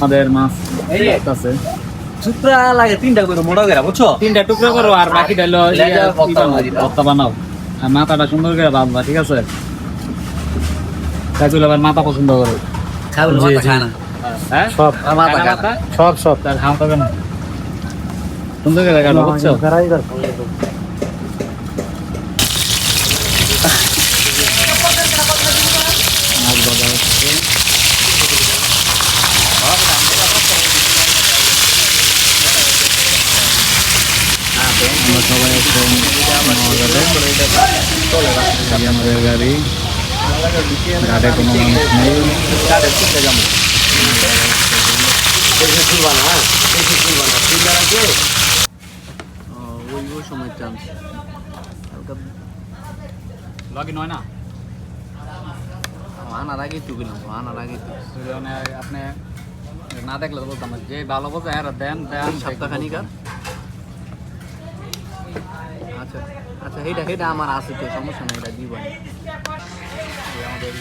আমাদের মাছ আছে টুকরা লাগে তিনটা করে মোটা করে বুঝছো? তিনটা টুকরো করো আর বাকিটা হলো লেজা ভর্তা বানাবো। ভর্তা বানাও আর মাথাটা সুন্দর করে বাঁধবা ঠিক আছে তাই আবার মাথা পছন্দ করো খাবে না, মাথা খায় না। হ্যাঁ সব মাথা খায় না। সব তার খাওয়া হবে না সুন্দর করে কাটো বুঝছো মাছ ভাজা হচ্ছে আমরা সবাই এখন আমাদের গাড়ি ঘাটে কোনো মানুষ নেই ওই সময় চান্স লগিন হয় না আনার আগেই তো গেলাম, আনার আগেই তো আপনি না দেখলে তো বলতাম না। যে ভালো বোঝে আর দেন দেন সপ্তাহখানিক আর আচ্ছা আচ্ছা সেইটা আমার আছে তো, সমস্যা নেই, এটা দিব আমি। আমাদের